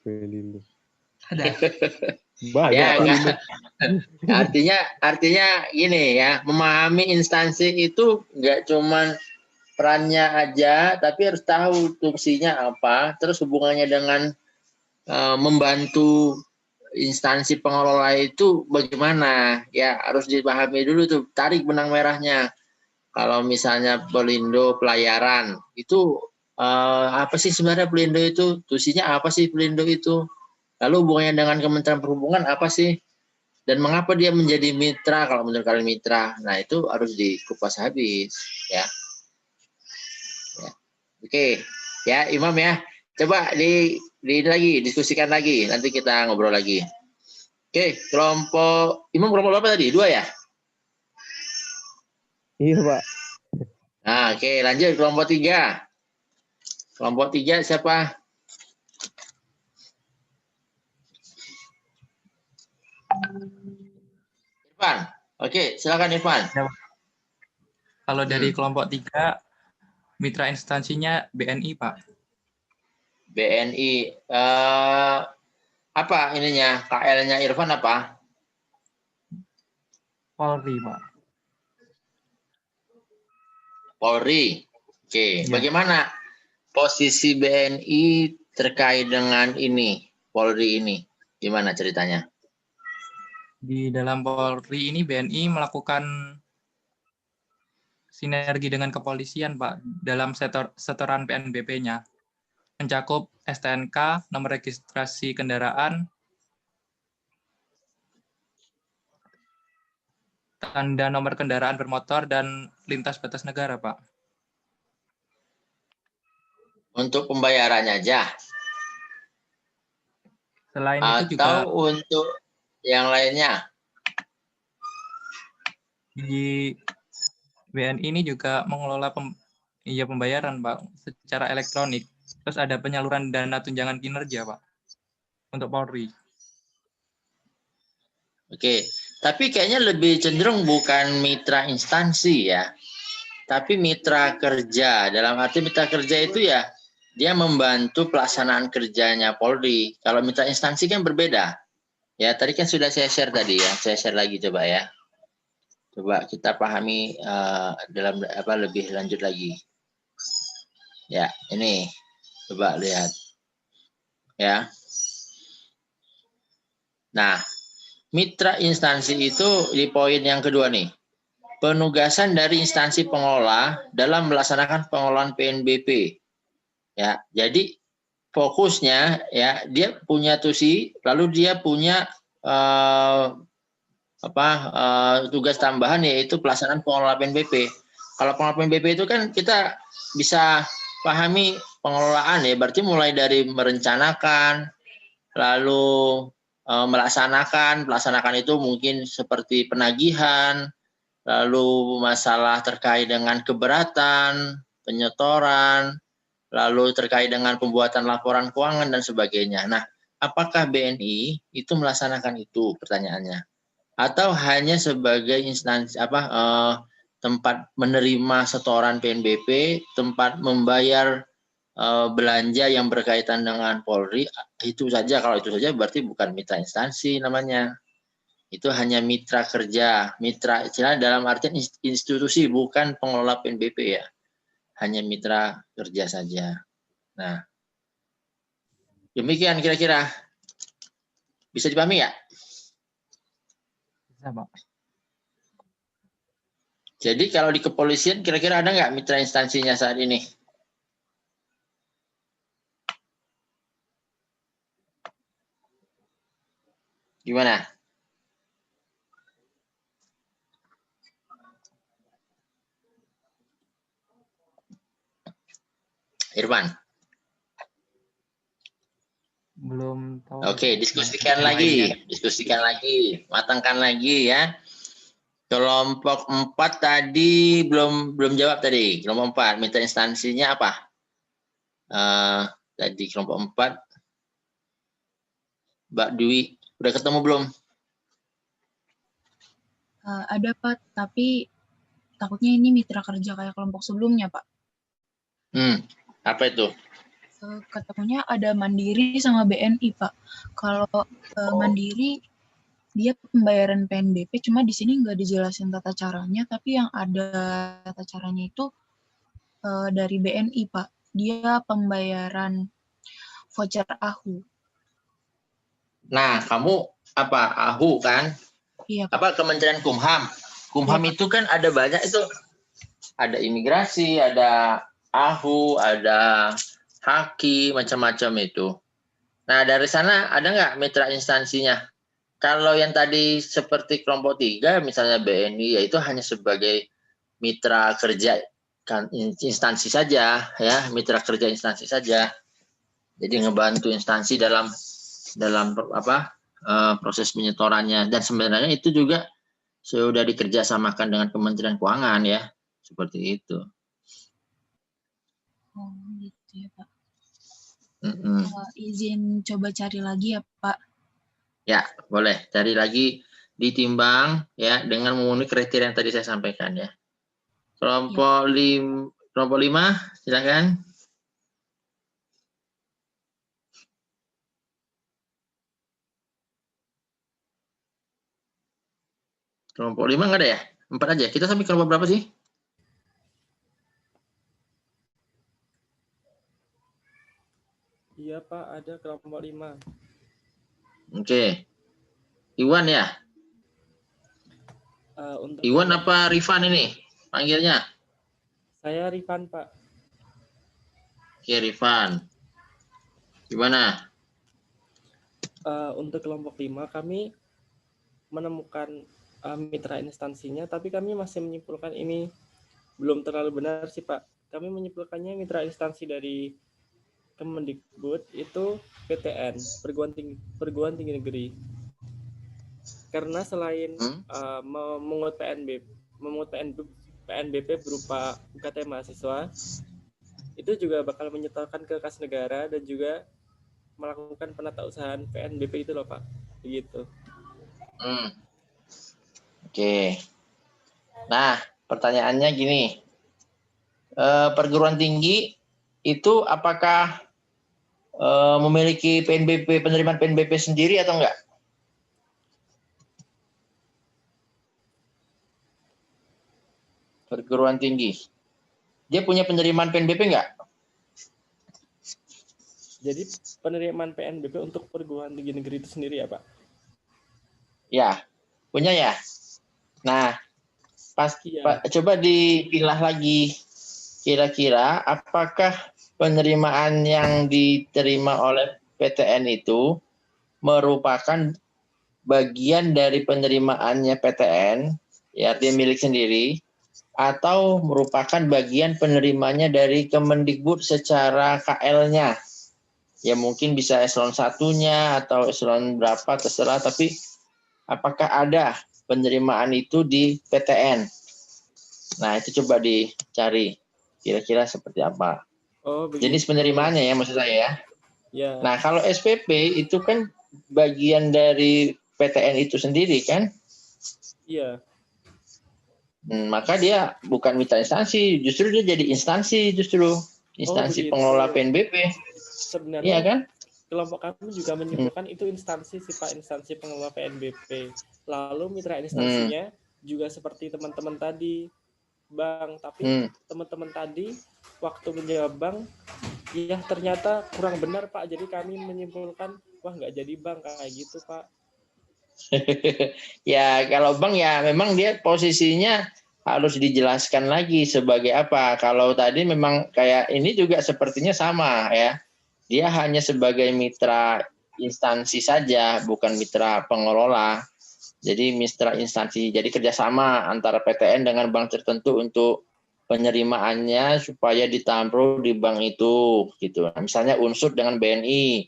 Pelindo. Ada. Banyak Ya, Pelindo. artinya gini ya, memahami instansi itu nggak cuman perannya aja, tapi harus tahu fungsinya apa, terus hubungannya dengan membantu instansi pengelola itu bagaimana, ya harus dipahami dulu tuh, tarik benang merahnya. Kalau misalnya Pelindo pelayaran, itu apa sih sebenarnya Pelindo itu, fungsinya apa sih Pelindo itu, lalu hubungannya dengan Kementerian Perhubungan apa sih, dan mengapa dia menjadi mitra kalau menurut kalian mitra. Nah itu harus dikupas habis ya. Oke ya Imam ya, coba di lagi diskusikan lagi, nanti kita ngobrol lagi. Oke, kelompok Imam kelompok berapa tadi, 2 ya? Iya Pak. Nah oke, lanjut kelompok 3. Kelompok 3 siapa? Irfan. Oke, silakan Irfan. Ya, kalau dari kelompok 3, mitra instansinya BNI, Pak. BNI. Apa ininya? KL-nya Irfan apa? Polri, Pak. Polri. Oke, Ya. bagaimana posisi BNI terkait dengan ini, Polri ini? Gimana ceritanya? Di dalam Polri ini BNI melakukan sinergi dengan kepolisian, Pak, dalam setoran PNBP-nya. Mencakup STNK, nomor registrasi kendaraan, tanda nomor kendaraan bermotor, dan lintas batas negara, Pak. Untuk pembayarannya aja? Selain itu juga atau untuk yang lainnya? di BNI ini juga mengelola pembayaran, Pak, secara elektronik. Terus ada penyaluran dana tunjangan kinerja, Pak, untuk Polri. Oke, tapi kayaknya lebih cenderung bukan mitra instansi ya, tapi mitra kerja. Dalam arti mitra kerja itu ya, dia membantu pelaksanaan kerjanya Polri. Kalau mitra instansi kan berbeda. Ya, tadi kan sudah saya share tadi ya, saya share lagi coba ya. Coba kita pahami dalam lebih lanjut lagi. Ya, ini coba lihat. Ya. Nah, mitra instansi itu di poin yang kedua nih. Penugasan dari instansi pengelola dalam melaksanakan pengelolaan PNBP. Ya, jadi fokusnya ya dia punya tusi, lalu dia punya tugas tambahan yaitu pelaksanaan pengelolaan PNBP. Kalau pengelolaan PNBP itu kan kita bisa pahami pengelolaan ya, berarti mulai dari merencanakan, lalu melaksanakan itu mungkin seperti penagihan, lalu masalah terkait dengan keberatan, penyetoran, lalu terkait dengan pembuatan laporan keuangan dan sebagainya. Nah, apakah BNI itu melaksanakan itu pertanyaannya? Atau hanya sebagai instansi tempat menerima setoran PNBP, tempat membayar belanja yang berkaitan dengan Polri, itu saja. Kalau itu saja berarti bukan mitra instansi namanya. Itu hanya mitra kerja, mitra istilah dalam artian institusi, bukan pengelola PNBP ya. Hanya mitra kerja saja. Nah, demikian kira-kira. Bisa dipahami ya? Bisa, Pak. Jadi kalau di kepolisian kira-kira ada nggak mitra instansinya saat ini? Gimana? Irfan? Belum tahu. Oke, diskusikan lagi, matangkan lagi ya. Kelompok 4 tadi belum jawab tadi. Kelompok 4 mitra instansinya apa? Tadi kelompok 4 Mbak Dwi udah ketemu belum? Ada Pak, tapi takutnya ini mitra kerja kayak kelompok sebelumnya Pak. Apa itu? ketemunya ada Mandiri sama BNI, Pak. Kalau Mandiri dia pembayaran PNBP, cuma di sini nggak dijelasin tata caranya, tapi yang ada tata caranya itu dari BNI, Pak. Dia pembayaran voucher AHU. Nah, kamu apa? AHU kan? Iya, Pak. Apa Kementerian Kumham? Kumham Iya, Pak. itu kan ada banyak itu. Ada imigrasi, ada AHU, ada Haki, macam-macam itu. Nah, dari sana ada nggak mitra instansinya? Kalau yang tadi seperti kelompok 3, misalnya BNI, yaitu hanya sebagai mitra kerja kan instansi saja, ya, mitra kerja instansi saja. Jadi ngebantu instansi dalam proses penyetorannya. Dan sebenarnya itu juga sudah dikerjasamakan dengan Kementerian Keuangan, ya, seperti itu. Oh, gitu ya, Pak. Mm-mm. Izin coba cari lagi ya, Pak. Ya, boleh. Cari lagi, ditimbang ya dengan memenuhi kriteria yang tadi saya sampaikan, ya. Kelompok 5, silakan. Kelompok 5 nggak ada ya? 4 aja. Kita sampai kelompok berapa sih? Iya, Pak, ada kelompok 5. Oke. Iwan ya? Untuk Iwan kelompok, apa Rifan ini panggilnya? saya Rifan, Pak. Oke, Rifan. Gimana? Untuk kelompok 5 kami menemukan mitra instansinya, tapi kami masih menyimpulkan ini belum terlalu benar sih, Pak. Kami menyimpulkannya mitra instansi dari Kemendikbud itu PTN, Perguruan Tinggi Negeri. Karena selain memungut PNBP berupa UKT mahasiswa, itu juga bakal menyetorkan ke kas negara dan juga melakukan penatausahaan PNBP itu loh, Pak. Begitu. Oke. Nah, pertanyaannya gini. Perguruan tinggi itu apakah memiliki PNBP, penerimaan PNBP sendiri atau enggak? Perguruan tinggi. Dia punya penerimaan PNBP enggak? Jadi penerimaan PNBP untuk perguruan tinggi negeri itu sendiri ya, Pak? Ya, punya ya. Nah, coba dipilah lagi. Kira-kira apakah penerimaan yang diterima oleh PTN itu merupakan bagian dari penerimaannya PTN, ya artinya milik sendiri, atau merupakan bagian penerimanya dari Kemendikbud secara KL-nya? Ya mungkin bisa eselon 1-nya atau eselon berapa terserah, tapi apakah ada penerimaan itu di PTN? Nah, itu coba dicari. Kira-kira seperti apa? Oh, begitu. Jenis penerimaannya ya maksud saya ya. Ya. Nah, kalau SPP itu kan bagian dari PTN itu sendiri kan? Iya. Maka dia bukan mitra instansi, justru dia jadi instansi instansi pengelola PNBP. Sebenarnya iya kan? Kelompok kami juga menyimpulkan itu instansi sih, Pak, instansi pengelola PNBP. Lalu mitra instansinya juga seperti teman-teman tadi, Bang, tapi teman-teman tadi waktu menjawab Bang, ya ternyata kurang benar, Pak. Jadi kami menyimpulkan, wah nggak jadi Bang, kayak gitu, Pak. Ya kalau Bang ya memang dia posisinya harus dijelaskan lagi sebagai apa. Kalau tadi memang kayak ini juga sepertinya sama ya. Dia hanya sebagai mitra instansi saja, bukan mitra pengelola. Jadi mitra instansi, jadi kerjasama antara PTN dengan bank tertentu untuk penerimaannya supaya ditampung di bank itu, gitu. Nah, misalnya Unsur dengan BNI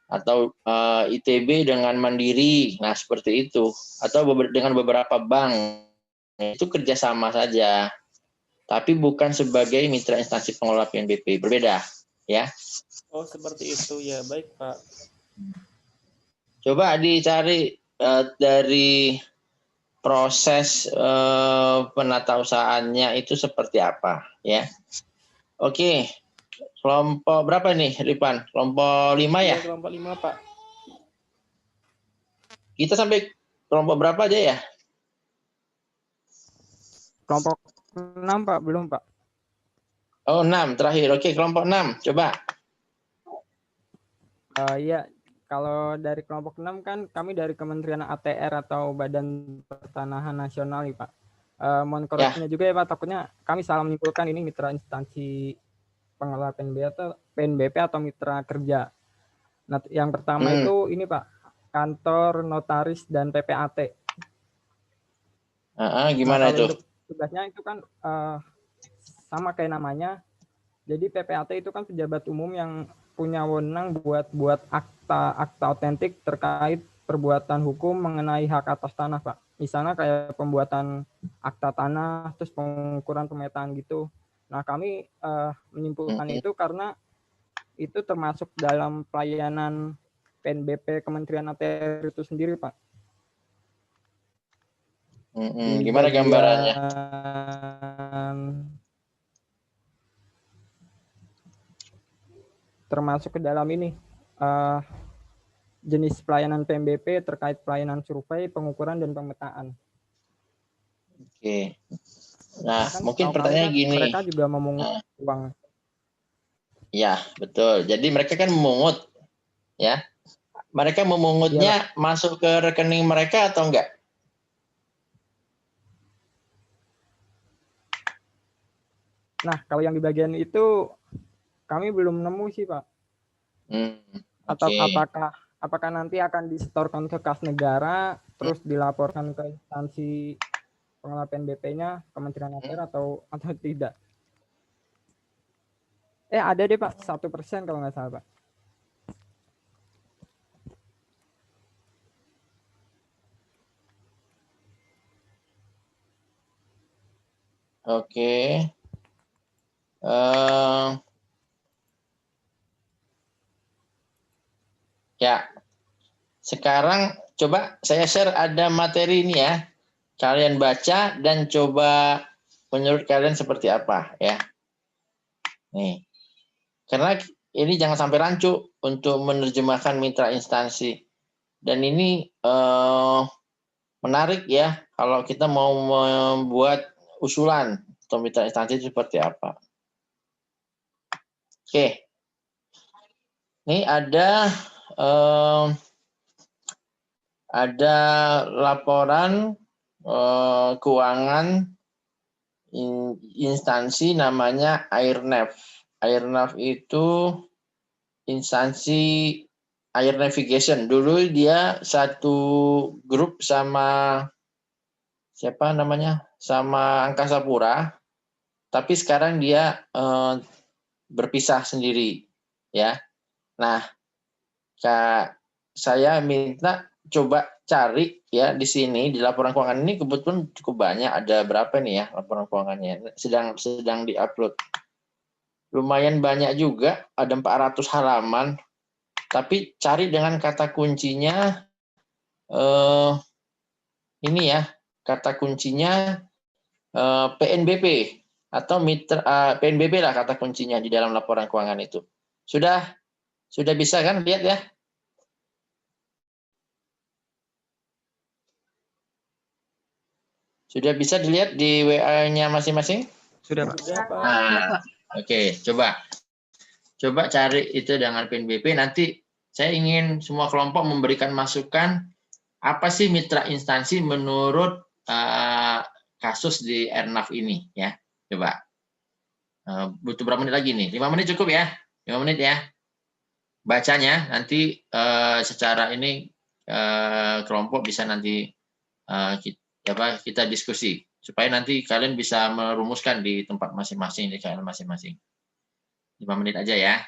atau ITB dengan Mandiri, nah seperti itu. Atau dengan beberapa bank, itu kerjasama saja. Tapi bukan sebagai mitra instansi pengelola PNBP, berbeda, ya. Oh seperti itu ya, baik Pak. Coba dicari dari proses penatausahaannya itu seperti apa ya. Oke, kelompok berapa nih, Ripan? Kelompok 5 ya? Iya, kelompok 5, Pak. Kita sampai kelompok berapa aja ya? Kelompok 6, Pak. Belum, Pak. Oh, 6 terakhir. Oke, kelompok 6. Coba. Iya, kalau dari kelompok 6 kan kami dari Kementerian ATR atau Badan Pertanahan Nasional nih, Pak. Mohon koreksinya juga ya, Pak. Takutnya kami salah menyimpulkan ini mitra instansi pengelola PNBP atau mitra kerja. Nah, yang pertama itu ini, Pak, kantor notaris dan PPAT. Gimana kalau itu? untuk tugasnya itu kan sama kayak namanya. Jadi PPAT itu kan pejabat umum yang punya wewenang buat akta otentik terkait perbuatan hukum mengenai hak atas tanah, Pak. Misalnya kayak pembuatan akta tanah, terus pengukuran pemetaan gitu. Nah, kami menyimpulkan itu karena itu termasuk dalam pelayanan PNBP Kementerian ATR itu sendiri, Pak. Gimana gambarannya? Termasuk ke dalam ini jenis pelayanan PNBP terkait pelayanan survei, pengukuran, dan pemetaan. Oke. Nah, kan mungkin pertanyaannya kan gini. Mereka juga memungut uang. Ya, betul. Jadi mereka kan memungut, ya. Mereka memungutnya masuk ke rekening mereka atau enggak? Nah, kalau yang di bagian itu kami belum nemu sih, Pak. Atau apakah nanti akan disetorkan ke kas negara, terus dilaporkan ke instansi pengelola PNBP-nya, Kementerian ATR atau tidak? Ada deh, Pak, 1% kalau nggak salah, Pak. Oke. Ya, sekarang coba saya share ada materi ini ya. Kalian baca dan coba menurut kalian seperti apa ya. Nih, karena ini jangan sampai rancu untuk menerjemahkan mitra instansi. Dan ini menarik ya kalau kita mau membuat usulan atau mitra instansi itu seperti apa. Oke, ini ada laporan keuangan instansi namanya Airnav. Airnav itu instansi air navigation. Dulu dia satu grup sama siapa namanya? Sama Angkasa Pura. Tapi sekarang dia berpisah sendiri, ya. Nah, saya minta coba cari ya di sini di laporan keuangan ini kebetulan cukup banyak, ada berapa nih ya laporan keuangannya sedang diupload. Lumayan banyak juga, ada 400 halaman. Tapi cari dengan kata kuncinya ini ya, kata kuncinya PNBP atau mitra PNBP lah kata kuncinya di dalam laporan keuangan itu. Sudah bisa kan lihat ya? Sudah bisa dilihat di WA-nya masing-masing? Sudah, Pak. Nah, oke, coba cari itu dengan PNBP. Nanti saya ingin semua kelompok memberikan masukan apa sih mitra instansi menurut kasus di Airnav ini ya. Coba. Butuh berapa menit lagi nih? 5 menit cukup ya? 5 menit ya. Bacanya nanti secara ini kelompok bisa nanti kita diskusi supaya nanti kalian bisa merumuskan di tempat masing-masing, di kalian masing-masing. 5 menit aja ya.